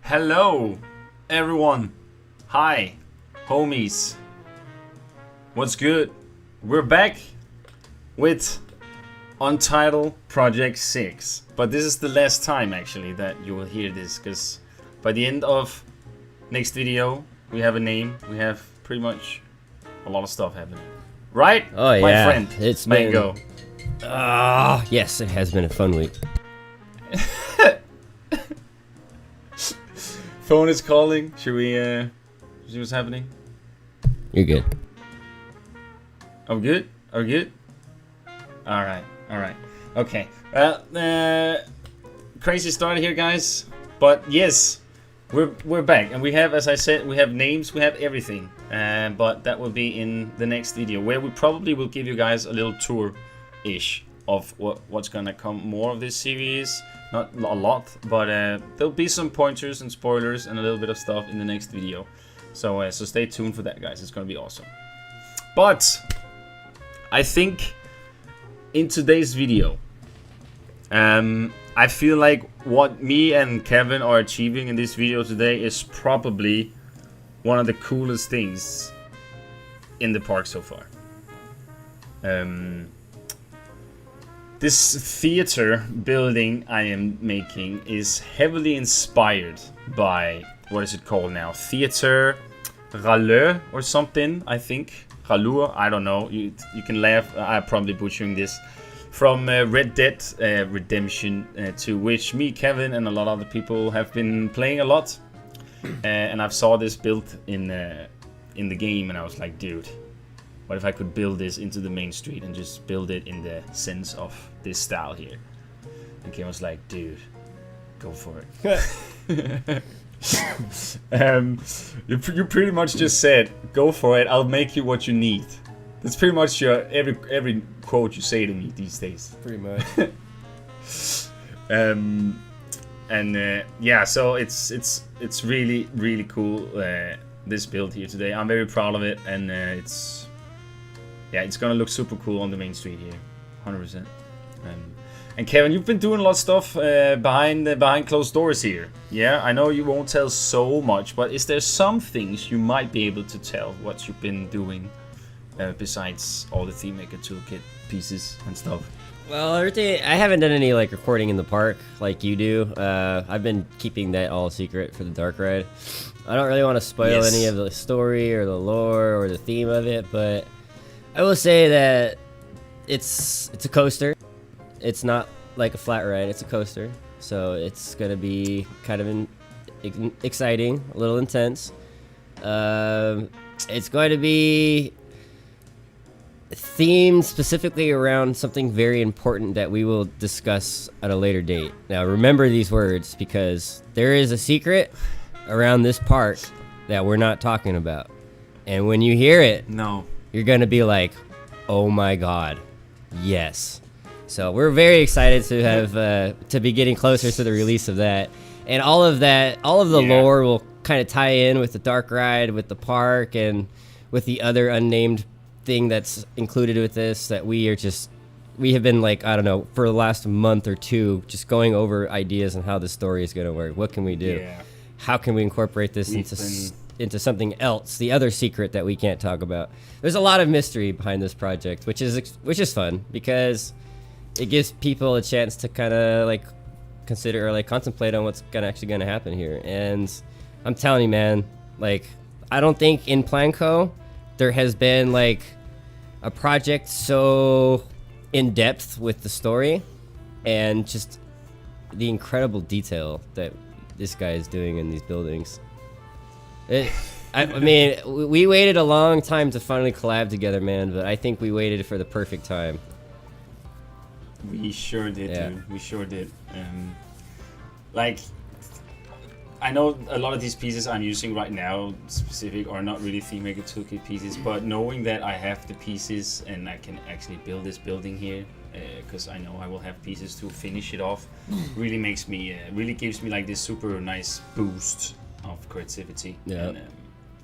Hello, everyone. Hi, homies. What's good? We're back with Untitled Project 6. But this is the last time, actually, that you will hear this. Because by the end of next video, we have a name. We have pretty much a lot of stuff happening. Right? Oh, yeah. My friend, it's Mango. Yes, it has been a fun week. Phone is calling. Should we see what's happening? You're good. I'm good? Are we good? Alright. Okay. Crazy start here, guys. But yes, we're back. And we have, as I said, we have names, we have everything. But that will be in the next video, where we probably will give you guys a little tour-ish of what's gonna come more of this series. Not a lot, but there'll be some pointers and spoilers and a little bit of stuff in the next video. So stay tuned for that, guys. It's gonna be awesome. But I think in today's video, I feel like what me and Kevin are achieving in this video today is probably one of the coolest things in the park so far. This theater building I am making is heavily inspired by, what is it called now? Theater Ralleux or something, I think. Rallure, I don't know. You can laugh, I'm probably butchering this. From Red Dead Redemption 2, which me, Kevin, and a lot of other people have been playing a lot. And I saw this built in the game, and I was like, dude, what if I could build this into the main street and just build it in the sense of this style here? And Kevin was like, dude, go for it. You pretty much just said, go for it, I'll make you what you need. That's pretty much your every quote you say to me these days. Pretty much. Yeah, so it's really cool, this build here today. I'm very proud of it, and it's gonna look super cool on the main street here, 100%. And Kevin, you've been doing a lot of stuff behind closed doors here. Yeah, I know you won't tell so much, but is there some things you might be able to tell what you've been doing besides all the Theme Maker Toolkit pieces and stuff? Well, everything, I haven't done any like recording in the park like you do. I've been keeping that all secret for the Dark Ride. I don't really want to spoil any of the story or the lore or the theme of it, but I will say that it's a coaster. It's not like a flat ride, it's a coaster. So it's going to be kind of exciting, a little intense. It's going to be themed specifically around something very important that we will discuss at a later date. Now remember these words, because there is a secret around this park that we're not talking about. And when you hear it, you're going to be like, oh my god, yes. So we're very excited to have to be getting closer to the release of that. And all of the lore will kind of tie in with the Dark Ride, with the park, and with the other unnamed thing that's included with this, that we have been like, I don't know, for the last month or two, just going over ideas on how the story is going to work. What can we do? Yeah. How can we incorporate this into something else, the other secret that we can't talk about? There's a lot of mystery behind this project, which is fun, because it gives people a chance to kind of like consider or like contemplate on what's actually gonna happen here. And I'm telling you, man, like, I don't think in Planco there has been like a project so in depth with the story and just the incredible detail that this guy is doing in these buildings. I mean, we waited a long time to finally collab together, man, but I think we waited for the perfect time. We sure did, dude. We sure did. Like, I know a lot of these pieces I'm using right now specific are not really Theme Maker Toolkit pieces, but knowing that I have the pieces and I can actually build this building here, because I know I will have pieces to finish it off, really makes me, really gives me like this super nice boost of creativity. Yeah. And,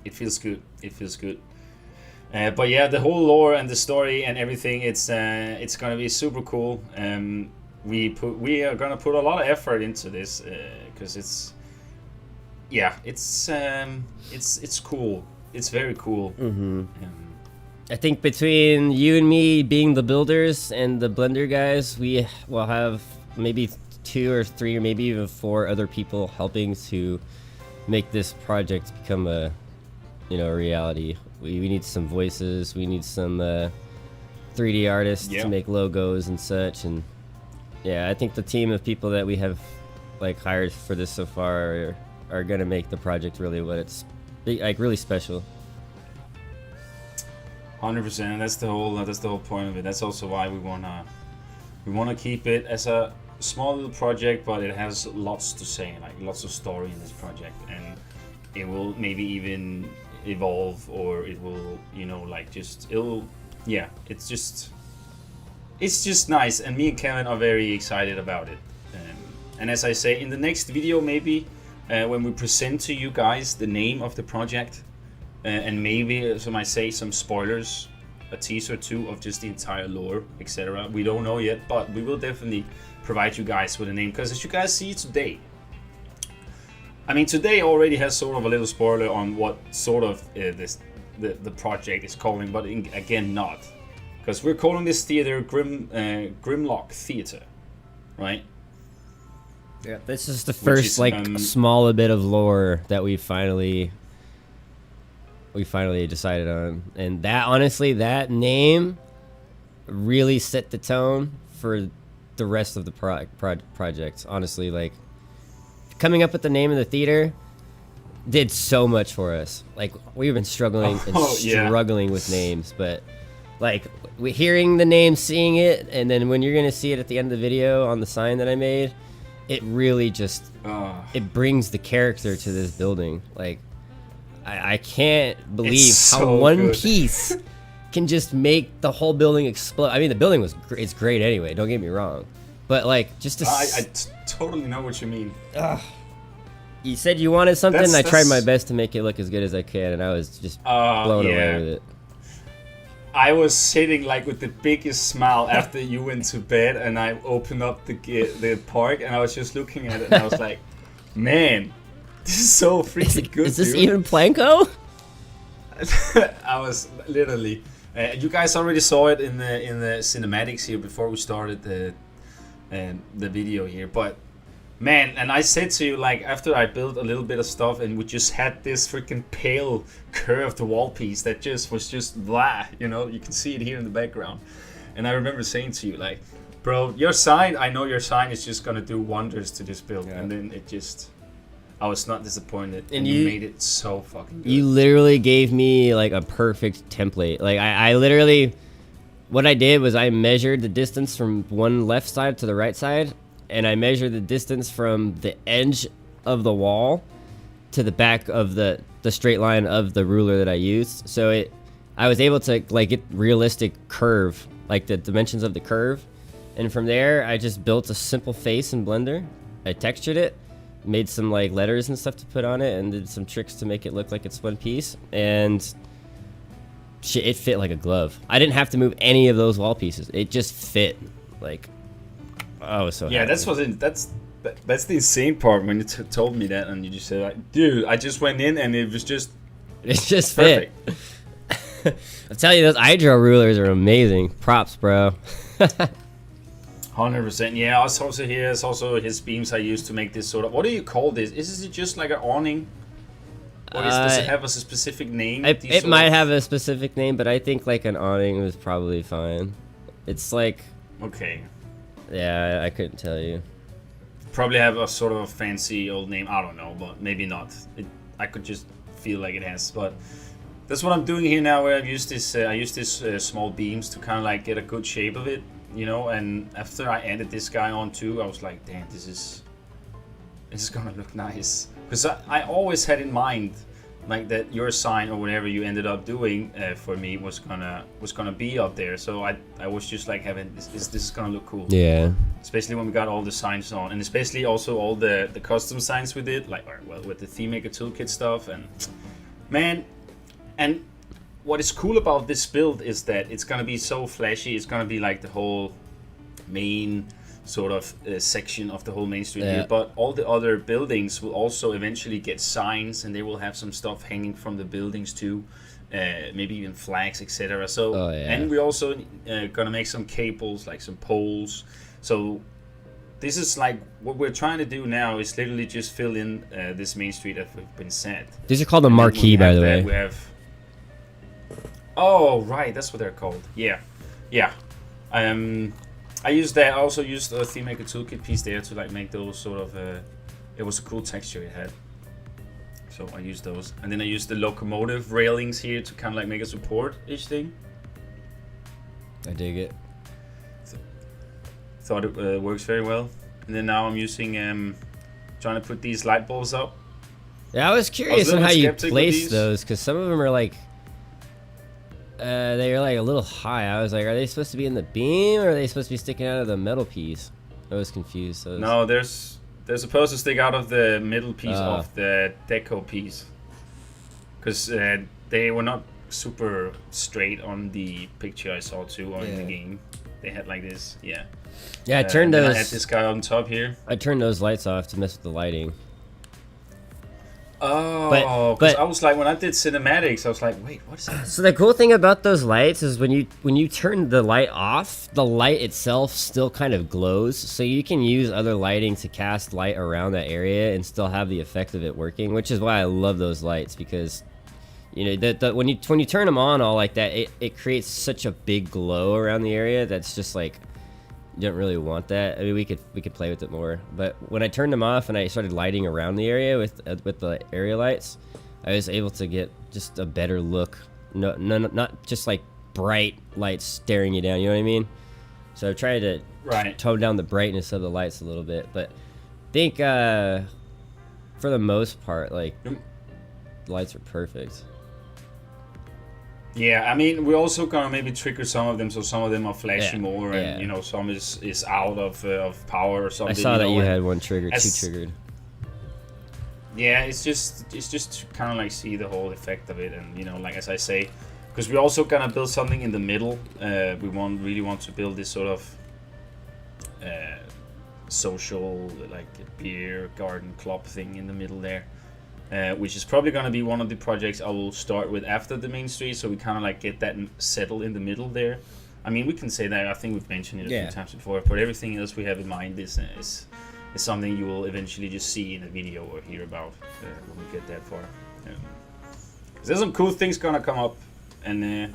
it feels good. It feels good. But yeah, the whole lore and the story and everything, it's gonna be super cool. We are gonna put a lot of effort into this, because yeah, it's cool. It's very cool. I think between you and me being the builders and the Blender guys, we will have maybe 2 or 3 or maybe even 4 other people helping to make this project become a reality. We need some voices. We need some 3D artists to make logos and such. And yeah, I think the team of people that we have like hired for this so far are gonna make the project really what it's like, really special. 100%, and that's the whole point of it. That's also why we wanna keep it as a small little project, but it has lots to say, like lots of story in this project, and it will maybe even evolve, or it will, it's just nice, and me and Kevin are very excited about it. And as I say, in the next video, maybe when we present to you guys the name of the project, and maybe some might say some spoilers, a teaser or two of just the entire lore, etc. We don't know yet, but we will definitely provide you guys with a name, because as you guys see today, I mean, today already has sort of a little spoiler on what sort of the project is calling, but again not, because we're calling this theater Grimlock Theater, right? Yeah, this is the first small bit of lore that we finally decided on, and that honestly, that name really set the tone for the rest of the project. Honestly, like coming up with the name of the theater did so much for us. Like we've been struggling with names, but like hearing the name, seeing it, and then when you're gonna see it at the end of the video on the sign that I made, it really just it brings the character to this building. Like I can't believe how one piece can just make the whole building explode. I mean, the building it's great anyway, don't get me wrong, but like just to I totally know what you mean. You said you wanted something. I tried my best to make it look as good as I can, and I was just blown away with it. I was sitting like with the biggest smile after you went to bed, and I opened up the park, and I was just looking at it, and I was like, man, this is so freaking good. Is this even Planko? I was literally. You guys already saw it in the cinematics here before we started the video here, but man, and I said to you, like, after I built a little bit of stuff, and we just had this freaking pale curved wall piece that just was just blah, you can see it here in the background. And I remember saying to you, like, bro, I know your sign is just gonna do wonders to this build. And then I was not disappointed, and you made it so fucking good. You literally gave me like a perfect template. Like I literally, what I did was I measured the distance from one left side to the right side, and I measured the distance from the edge of the wall to the back of the straight line of the ruler that I used. So I was able to like get realistic curve, like the dimensions of the curve, and from there I just built a simple face in Blender. I textured it, made some like letters and stuff to put on it, and did some tricks to make it look like it's one piece, and shit, it fit like a glove. I didn't have to move any of those wall pieces. It just fit. Like, I was so happy. That's the insane part when you told me that, and you just said, like, dude, I just went in and it just fit. I'll tell you, those Hydro rulers are amazing. Props, bro. 100%. Yeah, it's also here. It's also his beams I used to make this sort of. What do you call this? Is it just like an awning? Or does it have a specific name? It might have a specific name, but I think like an awning was probably fine. It's like. Okay. Yeah, I couldn't tell you. Probably have a sort of a fancy old name. I don't know, but maybe not. I could just feel like it has. But that's what I'm doing here now. Where I've used this. I use this small beams to kind of like get a good shape of it. And after I added this guy on too, I was like, damn, this is gonna look nice. Because I always had in mind, like, that your sign or whatever you ended up doing for me was gonna be up there. So I was just like having this is gonna look cool. Yeah. Especially when we got all the signs on, and especially also all the custom signs we did, like, with the Theme Maker Toolkit stuff, and man, and. What is cool about this build is that it's gonna be so flashy. It's gonna be like the whole main sort of section of the whole main street Yeah. here, but all the other buildings will also eventually get signs, and they will have some stuff hanging from the buildings too, maybe even flags, etc. So, Oh, yeah. and we're also gonna make some cables, like some poles. So this is like what we're trying to do now is literally just fill in this main street that we've been set. These are called the And then when marquee, we by have the that, way. we have. Oh right, that's what they're called. Yeah, yeah. I used that. I also used a Theme Maker Toolkit piece there to like make those sort of. It was a cool texture it had. So I used those, and then I used the locomotive railings here to kind of like make a support-ish thing. I dig it. Thought it works very well. And then now I'm using trying to put these light bulbs up. Yeah, I was curious on little how you skeptic with place these. those, because some of them are like, they're like a little high. I was like, are they supposed to be in the beam, or are they supposed to be sticking out of the metal piece? I was confused. So No, they're supposed to stick out of the middle piece Ah. of the deco piece, because they were not super straight on the picture I saw too, or in the Yeah. game. They had like this, yeah. yeah, I turned then those. I had this guy on top here. I turned those lights off to mess with the lighting. Oh, But- because I was like, when I did cinematics, I was like, wait, what is that? So the cool thing about those lights is when you turn the light off, the light itself still kind of glows. So you can use other lighting to cast light around that area and still have the effect of it working, which is why I love those lights, because you know when you turn them on all like that, it creates such a big glow around the area that's just like, you don't really want that. I mean, we could play with it more, but when I turned them off and I started lighting around the area with the area lights, I was able to get just a better look. No, not just like bright lights staring you down. You know what I mean? So I tried to Right. tone down the brightness of the lights a little bit, but I think for the most part, like Mm. the lights are perfect. Yeah, I mean, we're also gonna maybe trigger some of them, so some of them are flashing Yeah, more, and yeah. you know, some is out of power or I something. saw that know, you and- had one triggered, two as- triggered. Yeah, it's just to kind of like see the whole effect of it, and you know, like as I say, because we're also gonna build something in the middle. We really want to build this sort of social, like beer garden club thing in the middle there, which is probably gonna be one of the projects I will start with after the main street. So we kind of like get that settled in the middle there. I mean, we can say that. I think we've mentioned it a Yeah. few times before, but everything else we have in mind is something you will eventually just see in a video or hear about when we get that far. 'Cause there's some cool things gonna come up, and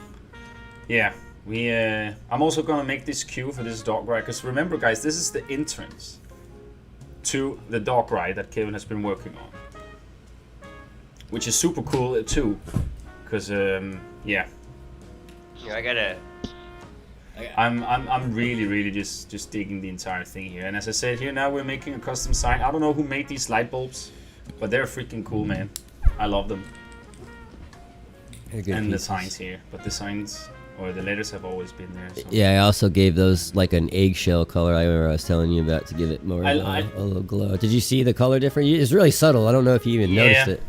yeah, I'm also gonna make this queue for this dog ride. Because remember, guys, this is the entrance to the dog ride that Kevin has been working on, which is super cool too. Because yeah. I gotta. I'm really just digging the entire thing here. And as I said, here now we're making a custom sign. I don't know who made these light bulbs, but they're freaking cool, man. I love them. And the signs here, but the signs or the letters have always been there. So. Yeah, I also gave those like an eggshell color. I remember I was telling you about to give it more I- a little glow. Did you see the color different? It's really subtle. I don't know if you even noticed it.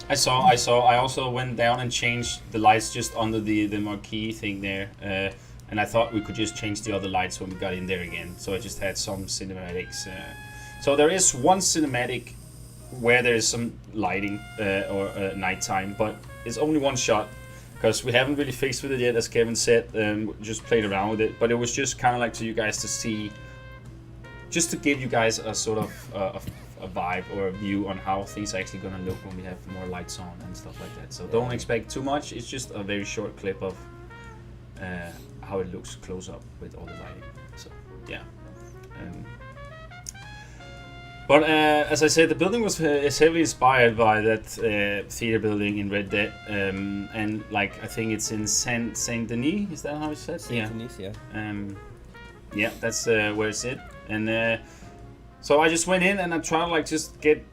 I saw. I also went down and changed the lights just under the marquee thing there. And I thought we could just change the other lights when we got in there again. So I just had some cinematics. So there is one cinematic where there is some lighting or nighttime, but it's only one shot because we haven't really fixed with it yet, as Kevin said. Just played around with it, but it was just kind of like to you guys to see, just to give you guys a sort of a vibe or a view on how things are actually gonna look when we have more lights on and stuff like that. So don't expect too much. It's just a very short clip of how it looks close up with all the lighting. So yeah. But as I said, the building is heavily inspired by that theater building in Red Dead, and like I think it's in Saint Denis. Is that how it's said? Saint Denis, yeah. Yeah, that's where it's at. And so I just went in and I tried to like just get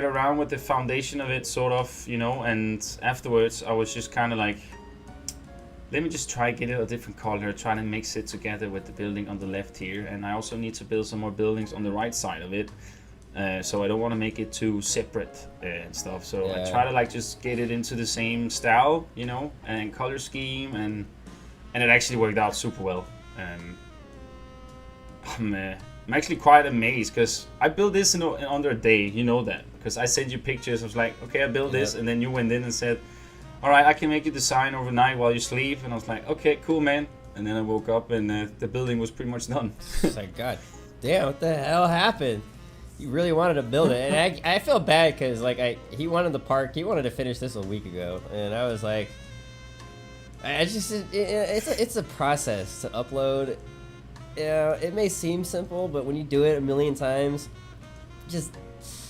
around with the foundation of it, sort of, you know. And afterwards, I was just kind of like, let me just try get it a different color, try to mix it together with the building on the left here. And I also need to build some more buildings on the right side of it. So I don't want to make it too separate and stuff. So Yeah. I try to like just get it into the same style, you know, and color scheme, and it actually worked out super well. I'm actually quite amazed because I built this in under a day. You know that because I sent you pictures. I was like, okay, I built this, and then you went in and said, all right, I can make you design overnight while you sleep. And I was like, okay, cool, man. And then I woke up and the building was pretty much done. It's like, God damn, what the hell happened? You really wanted to build it, and I feel bad because like he wanted the park. He wanted to finish this a week ago, and I was like, it's a process to upload. Yeah, it may seem simple, but when you do it a million times, just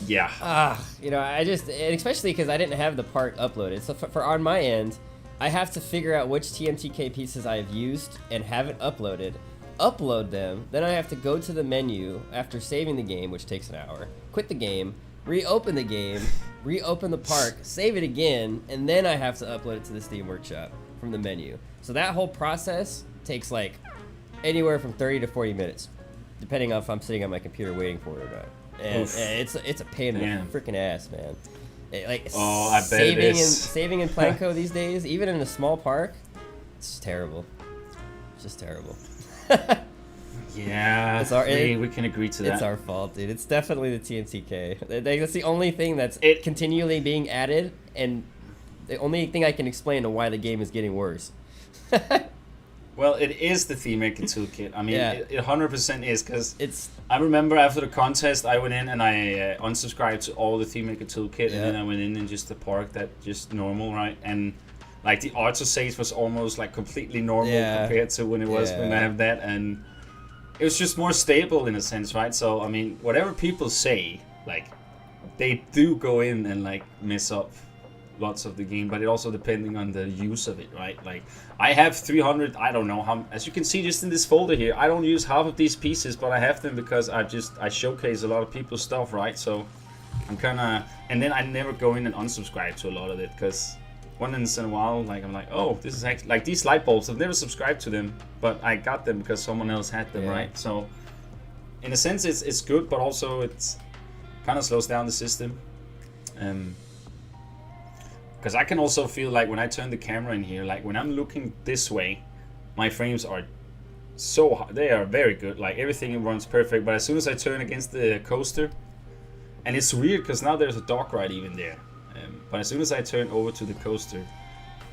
you know, and especially because I didn't have the part uploaded. So for on my end, I have to figure out which TMTK pieces I've used and haven't uploaded, upload them. Then I have to go to the menu after saving the game, which takes an hour, quit the game, reopen the game, reopen the park, save it again, and then I have to upload it to the Steam Workshop from the menu. So that whole process takes like anywhere from 30 to 40 minutes, depending on if I'm sitting on my computer waiting for it or not. And it's a pain in the freaking ass, man. I bet it is. Saving in Planko these days, even in a small park, it's just terrible. It's just terrible. Yeah, we can agree to that. It's our fault, dude. It's definitely the TMTK. That's the only thing that's continually being added, and the only thing I can explain to why the game is getting worse. Well, it is the Theme Maker Toolkit. I mean, it 100% is, because I remember after the contest, I went in and I unsubscribed to all the Theme Maker Toolkit, and then I went in and just the park that just normal, right? And like the autosaves was almost like completely normal compared to when it was when I have that, and it was just more stable in a sense, right? So I mean, whatever people say, like they do go in and like mess up lots of the game, but it also depending on the use of it, right? Like I have 300, I don't know how, as you can see just in this folder here, I don't use half of these pieces, but I have them because I showcase a lot of people's stuff, right? So I'm kind of, and then I never go in and unsubscribe to a lot of it, because once in a while, like I'm like, oh, this is actually, like these light bulbs, I've never subscribed to them, but I got them because someone else had them, right? So in a sense it's good, but also it's kind of slows down the system. Because I can also feel like when I turn the camera in here, like when I'm looking this way, my frames are so high. They are very good. Like everything runs perfect. But as soon as I turn against the coaster, and it's weird because now there's a dock ride even there. But as soon as I turn over to the coaster,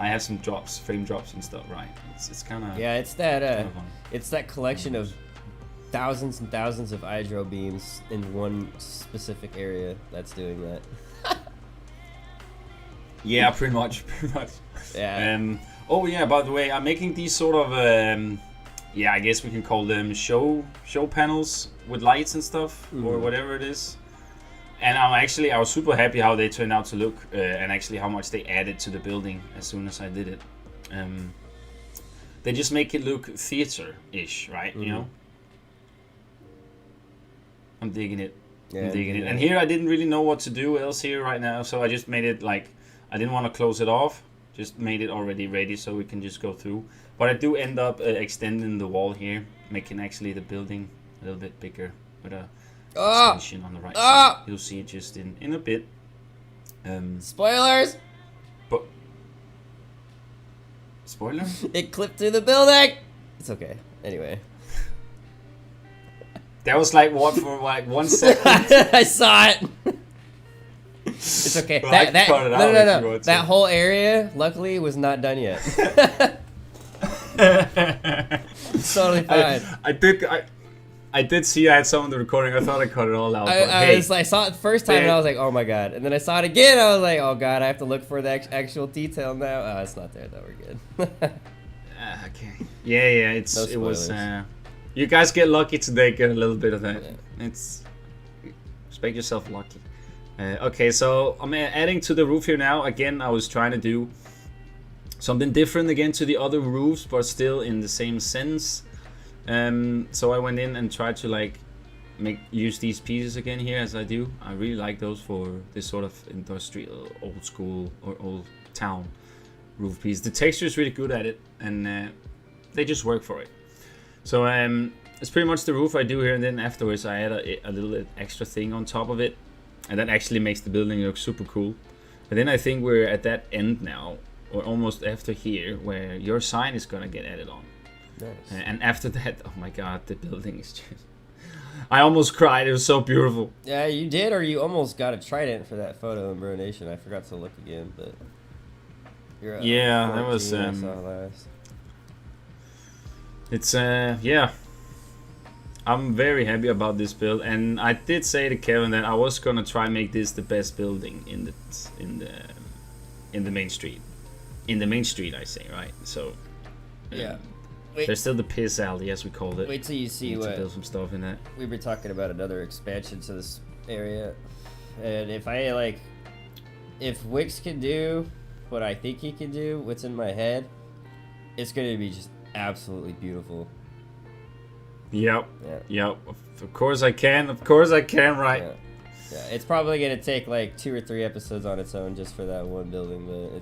I have some drops, frame drops and stuff. Right? It's kind of it's that collection of thousands and thousands of hydro beams in one specific area that's doing that. Yeah, pretty much. Yeah. Oh yeah, by the way, I'm making these sort of I guess we can call them show panels with lights and stuff, or whatever it is. And I was super happy how they turned out to look, and actually how much they added to the building as soon as I did it. They just make it look theater-ish, right? You know. I'm digging it. I'm digging it. And here I didn't really know what to do else here right now, so I just made it like, I didn't want to close it off, just made it already ready so we can just go through. But I do end up extending the wall here, making actually the building a little bit bigger with a extension on the right side. You'll see it just in a bit. Spoilers! But spoiler? It clipped through the building! It's okay. Anyway. That was like what, for like 1 second? I saw it! It's okay. Well, No. That whole area, luckily, was not done yet. It's totally fine. I did see I had some of the recording. I thought I cut it all out. I saw it the first time and I was like, oh my god. And then I saw it again. I was like, oh god, I have to look for the actual detail now. Oh, it's not there. No, we're good. Okay. Yeah. It was. You guys get lucky today. Get a little bit of that. Yeah. It's expect yourself lucky. Okay, so I'm adding to the roof here now. Again, I was trying to do something different again to the other roofs, but still in the same sense. So I went in and tried to like use these pieces again here as I do. I really like those for this sort of industrial, old school or old town roof piece. The texture is really good at it, and they just work for it. So it's pretty much the roof I do here, and then afterwards I add a little extra thing on top of it. And that actually makes the building look super cool. And then I think we're at that end now, or almost after here, where your sign is gonna get added on. Nice. And after that, oh my god, the building is just... I almost cried. It was so beautiful. Yeah, you did, or you almost got a trident for that photo in Bro Nation. I forgot to look again, but you're Yeah, that was. 14, I saw last. It's yeah. I'm very happy about this build, and I did say to Kevin that I was gonna try make this the best building in the main street. In the main street, I say, right? So. Yeah. There's still the piss alley, as we called it. Wait till you see Need what to build some stuff in that. we were talking about another expansion to this area, and if Wikz can do what I think he can do, what's in my head, it's gonna be just absolutely beautiful. Yep. Yeah. Yep. Of course I can. Of course I can. Right. Yeah. Yeah. It's probably gonna take like 2 or 3 episodes on its own just for that one building, but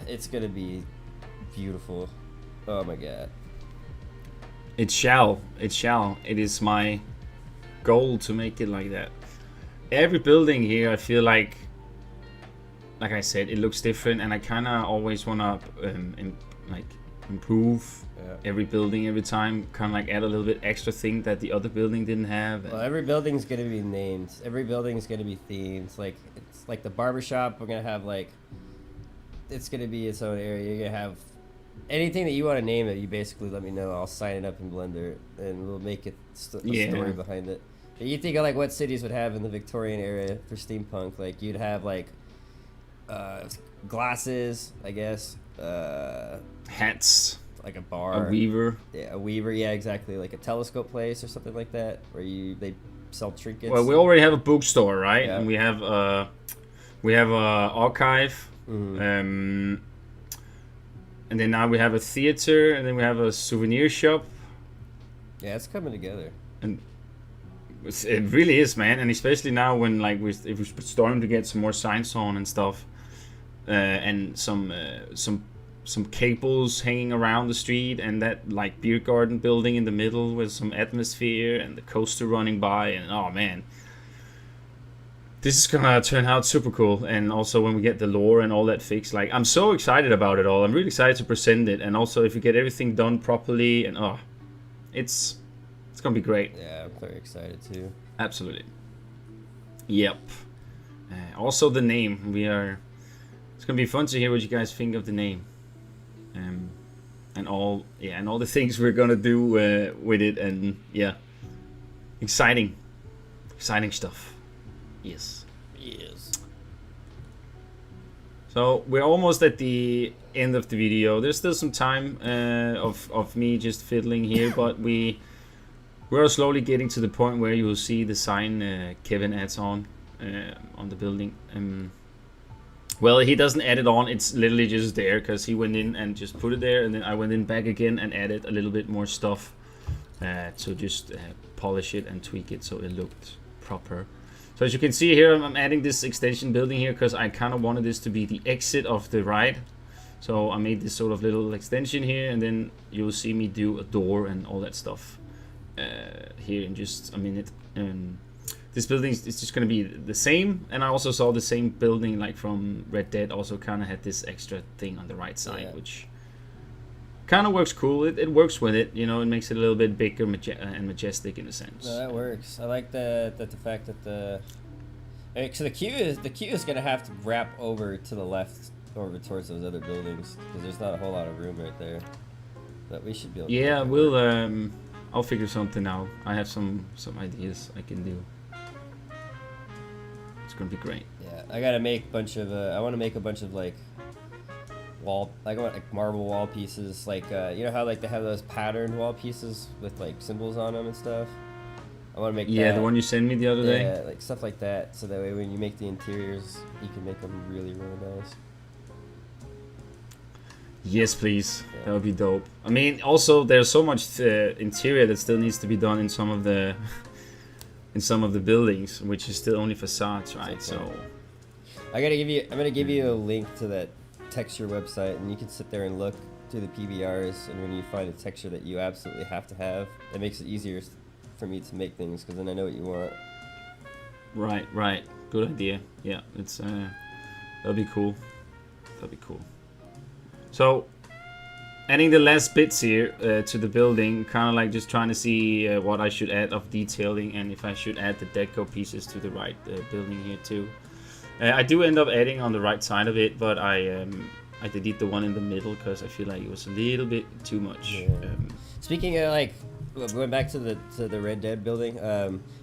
it's gonna be beautiful. Oh my god. It shall. It shall. It is my goal to make it like that. Every building here, I feel like I said, it looks different, and I kind of always want to improve every building every time. Kind of like add a little bit extra thing that the other building didn't have. Well, every building's gonna be named. Every building's gonna be themed. Like it's like the barbershop. We're gonna have like it's gonna be its own area. You're gonna have anything that you want to name it. You basically let me know. I'll sign it up in Blender, and we'll make it a story behind it. But you think of like what cities would have in the Victorian area for steampunk? Like you'd have like glasses, I guess. Hats. Like a bar. A weaver. Yeah, a weaver. Yeah, exactly. Like a telescope place or something like that, where they sell trinkets. Well, we already have a bookstore, right? Yeah. And we have a archive. Mm-hmm. And then now we have a theater, and then we have a souvenir shop. Yeah, it's coming together. And it really is, man. And especially now when like if we're starting to get some more signs on and stuff, and some cables hanging around the street, and that like beer garden building in the middle with some atmosphere, and the coaster running by, and oh man, this is gonna turn out super cool. And also when we get the lore and all that fixed, like I'm so excited about it all. I'm really excited to present it, and also if you get everything done properly, and it's gonna be great. Yeah, I'm very excited too. Absolutely. Yep. Also the name, it's gonna be fun to hear what you guys think of the name, and all the things we're gonna do with it, and yeah, exciting stuff. Yes. So we're almost at the end of the video. There's still some time of me just fiddling here, but we're slowly getting to the point where you will see the sign Kevin adds on the building. Well, he doesn't add it on, it's literally just there because he went in and just put it there, and then I went in back again and added a little bit more stuff to just polish it and tweak it so it looked proper. So as you can see here, I'm adding this extension building here because I kind of wanted this to be the exit of the ride. So I made this sort of little extension here, and then you'll see me do a door and all that stuff here in just a minute. This building is just going to be the same, and I also saw the same building like from Red Dead also kind of had this extra thing on the right side, which kind of works cool. It works with it, you know. It makes it a little bit bigger and majestic in a sense. No, that works. I like the fact that so the queue is gonna have to wrap over to the left over towards those other buildings because there's not a whole lot of room right there. But we should be able to. Yeah, we'll I'll figure something out. I have some ideas I can do. It's gonna be great. Yeah, I gotta make a bunch of. I want to make a bunch of like wall. I want like marble wall pieces. Like you know how like they have those patterned wall pieces with like symbols on them and stuff. I want to make. Yeah, the one you sent me the other day. Yeah, like stuff like that. So that way, when you make the interiors, you can make them really, really nice. Yes, please. Yeah. That would be dope. I mean, also there's so much interior that still needs to be done in some of the buildings, which is still only facades, right? So I'm gonna give you a link to that texture website, and you can sit there and look through the PBRs, and when you find a texture that you absolutely have to have, it makes it easier for me to make things because then I know what you want. Right. Good idea. Yeah, it's that'll be cool. So adding the last bits here to the building, kind of like just trying to see what I should add of detailing and if I should add the deco pieces to the right building here too. I do end up adding on the right side of it, but I delete the one in the middle because I feel like it was a little bit too much. Yeah. Speaking of like going back to the Red Dead building,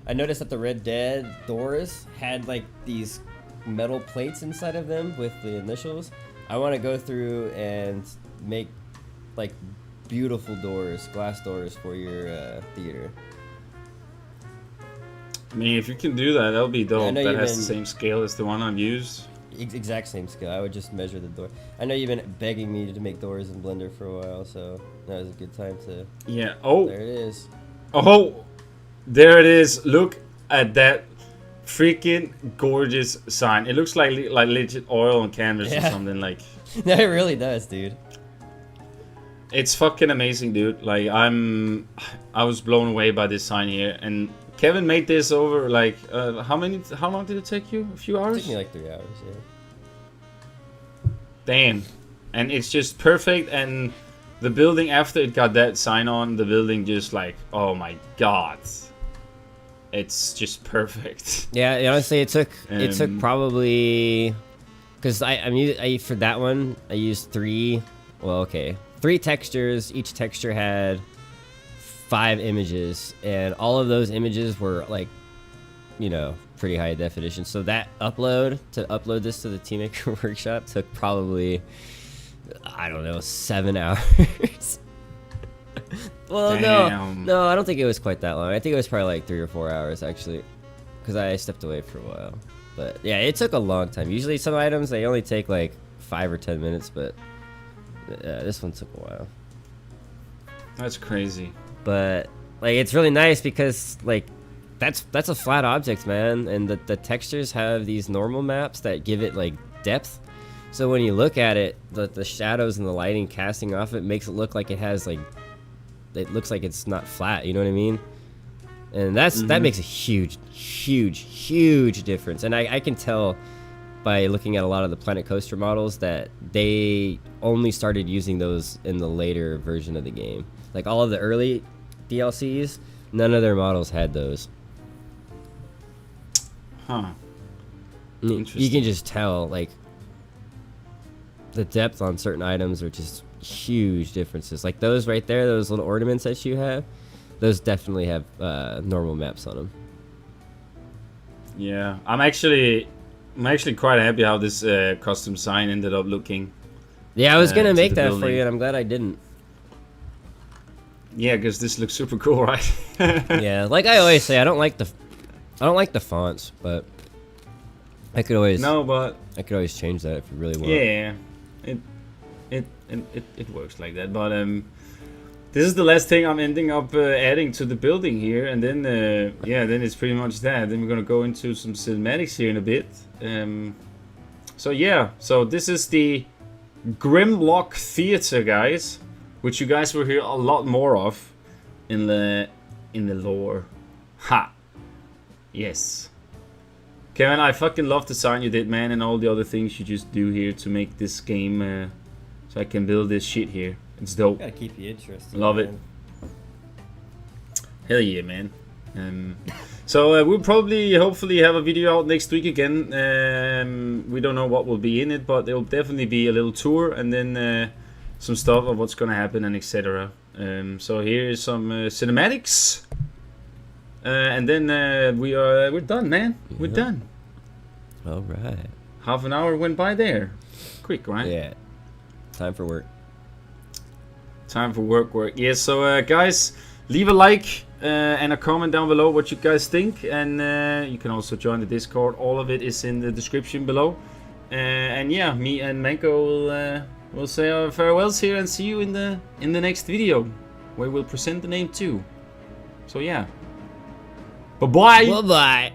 I noticed that the Red Dead doors had like these metal plates inside of them with the initials. I want to go through and make like beautiful doors, glass doors for your theater. I mean, if you can do that, that'll be dope. Yeah, that has the same scale as the one I've used. Exact same scale. I would just measure the door. I know you've been begging me to make doors in Blender for a while, so that was a good time to... Yeah. Oh. There it is. Oh, there it is. Look at that freaking gorgeous sign. It looks like legit oil on canvas or something like. No, it really does, dude. It's fucking amazing, dude. Like I was blown away by this sign here, and Kevin made this over like how long did it take you? A few hours? It took me like 3 hours, yeah. Damn. And it's just perfect, and the building after it got that sign on, the building just like, oh my god. It's just perfect. Yeah, honestly, it took probably, because I for that one I used three textures. Each texture had 5 images, and all of those images were like, pretty high definition. So that upload this to the Team Maker Workshop took probably, I don't know, 7 hours. Well, damn. no, I don't think it was quite that long. I think it was probably like 3 or 4 hours actually, because I stepped away for a while. But yeah, it took a long time. Usually some items they only take like 5 or 10 minutes, but this one took a while. That's crazy. But like it's really nice because like that's a flat object, man, and the textures have these normal maps that give it like depth. So when you look at it, the shadows and the lighting casting off it makes it look like it has like, it looks like it's not flat, you know what I mean? And that makes a huge difference. And I can tell by looking at a lot of the Planet Coaster models that they only started using those in the later version of the game. Like all of the early DLCs, none of their models had those. Huh. You can just tell, like, the depth on certain items are just huge differences. Like those right there, those little ornaments that you have, those definitely have normal maps on them. Yeah, I'm actually quite happy how this custom sign ended up looking. Yeah, I was gonna make that for you, and I'm glad I didn't. Yeah, because this looks super cool, right? Yeah, like I always say, I don't like the fonts, but I could always change that if you really want. Yeah, it works like that. But this is the last thing I'm ending up adding to the building here, and then then it's pretty much that. Then we're gonna go into some cinematics here in a bit. So this is the Grimlock Theater, guys, which you guys will hear a lot more of in the lore. Ha! Yes. Kevin, I fucking love the sign you did, man, and all the other things you just do here to make this game so I can build this shit here. It's dope. Gotta keep you interested. Love it. Hell yeah, man. So we'll probably, hopefully, have a video out next week again. We don't know what will be in it, but there will definitely be a little tour and then some stuff of what's gonna happen and etc. So here is some cinematics, and then we're done, man. Yeah. We're done. All right. Half an hour went by there. Quick, right? Yeah. Time for work. Time for work. Yeah, so guys, leave a like and a comment down below what you guys think, and you can also join the Discord. All of it is in the description below. And yeah, me and Mango will say our farewells here and see you in the next video, where we'll present the name too. So yeah, bye bye. Bye bye.